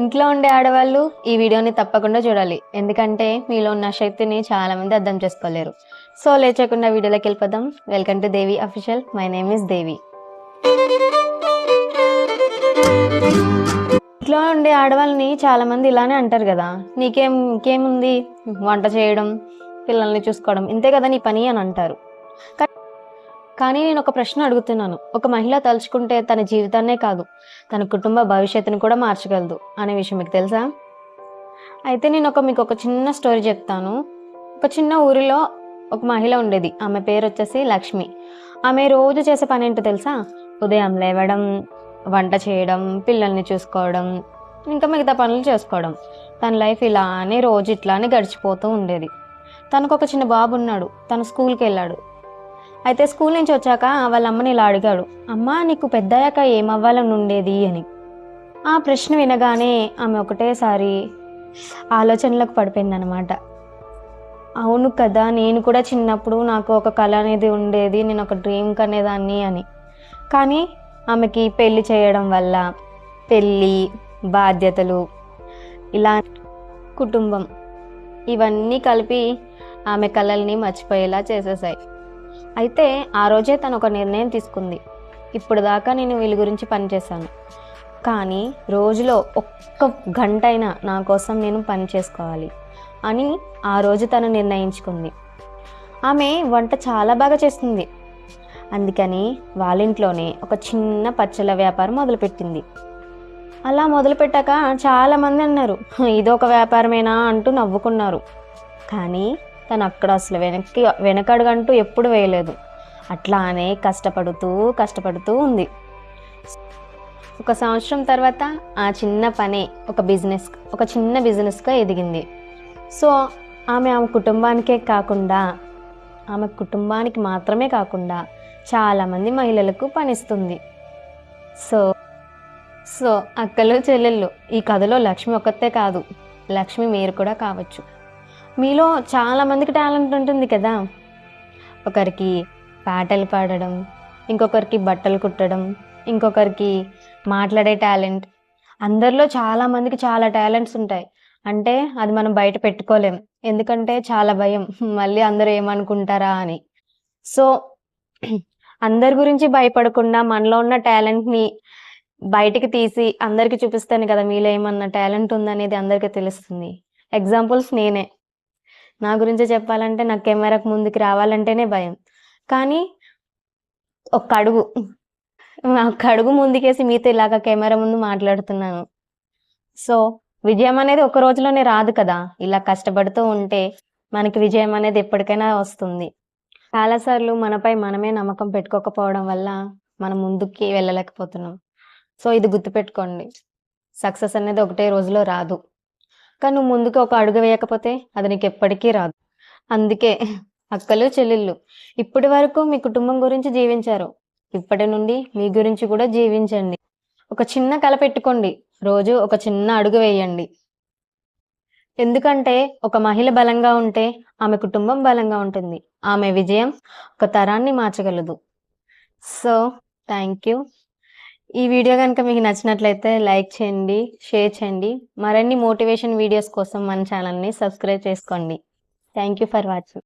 ఇంట్లో ఉండే ఆడవాళ్ళు ఈ వీడియోని తప్పకుండా చూడాలి. ఎందుకంటే మీలో ఉన్న శక్తిని చాలా మంది అర్థం చేసుకోలేరు. సో లేచకుండా వీడియోలోకి వెళ్ళిపోదాం. Welcome to Devi official. My name is Devi. ఇంట్లో ఉండే ఆడవాళ్ళని చాలా మంది ఇలానే అంటారు కదా, ఇంకేముంది, వంట చేయడం, పిల్లల్ని చూసుకోవడం, ఇంతే కదా నీ పని అని అంటారు. కానీ నేను ఒక ప్రశ్న అడుగుతున్నాను. ఒక మహిళ తలుచుకుంటే తన జీవితాన్నే కాదు, తన కుటుంబ భవిష్యత్తును కూడా మార్చగలదు అనే విషయం మీకు తెలుసా? అయితే నేను మీకు ఒక చిన్న స్టోరీ చెప్తాను. ఒక చిన్న ఊరిలో ఒక మహిళ ఉండేది. ఆమె పేరు వచ్చేసి లక్ష్మి. ఆమె రోజు చేసే పని ఏంటో తెలుసా? ఉదయం లేవడం, వంట చేయడం, పిల్లల్ని చూసుకోవడం, ఇంకా మిగతా పనులు చేసుకోవడం. తన లైఫ్ ఇలానే రోజు ఇట్లానే గడిచిపోతూ ఉండేది. తనకు ఒక చిన్న బాబు ఉన్నాడు. తను స్కూల్కి వెళ్ళాడు. అయితే స్కూల్ నుంచి వచ్చాక వాళ్ళ అమ్మని ఇలా అడిగాడు, అమ్మా నీకు పెద్దయ్యాక ఏమవ్వాలని ఉండేది అని. ఆ ప్రశ్న వినగానే ఆమె ఒకటేసారి ఆలోచనలకు పడిపోయిందనమాట. అవును కదా, నేను కూడా చిన్నప్పుడు నాకు ఒక కళ అనేది ఉండేది, నేను ఒక డ్రీమ్ కనేదాన్ని అని. కానీ ఆమెకి పెళ్లి చేయడం వల్ల పెళ్ళి, బాధ్యతలు, ఇలా కుటుంబం, ఇవన్నీ కలిపి ఆమె కళల్ని మర్చిపోయేలా చేసేసాయి. అయితే ఆ రోజే తను ఒక నిర్ణయం తీసుకుంది. ఇప్పుడు దాకా నేను వీళ్ళ గురించి పనిచేశాను, కానీ రోజులో ఒక్క గంట అయినా నా కోసం నేను పని చేసుకోవాలి అని ఆ రోజు తను నిర్ణయించుకుంది. ఆమె వంట చాలా బాగా చేస్తుంది. అందుకని వాళ్ళ ఇంట్లోనే ఒక చిన్న పచ్చళ్ళ వ్యాపారం మొదలుపెట్టింది. అలా మొదలుపెట్టాక చాలామంది అన్నారు, ఇదొక వ్యాపారమేనా అంటూ నవ్వుకున్నారు. కానీ తను అక్కడ అసలు వెనకడుగంటూ ఎప్పుడు వేయలేదు. అట్లానే కష్టపడుతూ ఉంది. ఒక సంవత్సరం తర్వాత ఆ చిన్న పనే ఒక చిన్న బిజినెస్గా ఎదిగింది. సో ఆమె కుటుంబానికి మాత్రమే కాకుండా చాలామంది మహిళలకు పనిస్తుంది. సో అక్కలు చెల్లెళ్ళు, ఈ కథలో లక్ష్మి ఒక్కతే కాదు, లక్ష్మి మీరు కూడా కావచ్చు. మీలో చాలామందికి టాలెంట్ ఉంటుంది కదా. ఒకరికి పాటలు పాడడం, ఇంకొకరికి బట్టలు కుట్టడం, ఇంకొకరికి మాట్లాడే టాలెంట్. అందరిలో చాలామందికి చాలా టాలెంట్స్ ఉంటాయి. అంటే అది మనం బయట పెట్టుకోలేం, ఎందుకంటే చాలా భయం, మళ్ళీ అందరూ ఏమనుకుంటారా అని. సో అందరి గురించి భయపడకుండా మనలో ఉన్న టాలెంట్ని బయటికి తీసి అందరికీ చూపిస్తాను కదా, మీలో ఏమన్నా టాలెంట్ ఉందనేది అందరికీ తెలుస్తుంది. ఎగ్జాంపుల్స్ నేనే. నా గురించి చెప్పాలంటే నాకు కెమెరాకు ముందుకు రావాలంటేనే భయం. కానీ ఒక్క అడుగు ముందుకేసి మీతో ఇలాగ కెమెరా ముందు మాట్లాడుతున్నాను. సో విజయం అనేది ఒక రోజులోనే రాదు కదా. ఇలా కష్టపడుతూ ఉంటే మనకి విజయం అనేది ఎప్పటికైనా వస్తుంది. చాలాసార్లు మనపై మనమే నమ్మకం పెట్టుకోకపోవడం వల్ల మనం ముందుకి వెళ్ళలేకపోతున్నాం. సో ఇది గుర్తుపెట్టుకోండి, సక్సెస్ అనేది ఒకటే రోజులో రాదు. కానీ నువ్వు ముందుకు ఒక అడుగు వేయకపోతే అది నీకు ఎప్పటికీ రాదు. అందుకే అక్కలు చెల్లెళ్ళు, ఇప్పటి వరకు మీ కుటుంబం గురించి జీవించారు, ఇప్పటి నుండి మీ గురించి కూడా జీవించండి. ఒక చిన్న కల పెట్టుకోండి, రోజు ఒక చిన్న అడుగు వేయండి. ఎందుకంటే ఒక మహిళ బలంగా ఉంటే ఆమె కుటుంబం బలంగా ఉంటుంది. ఆమె విజయం ఒక తరాన్ని మార్చగలదు. So thank you. ఈ వీడియో కనుక మీకు నచ్చినట్లయితే లైక్ చేయండి, షేర్ చేయండి. మరిన్ని మోటివేషన్ వీడియోస్ కోసం మన ఛానల్ని సబ్స్క్రైబ్ చేసుకోండి. Thank you for watching.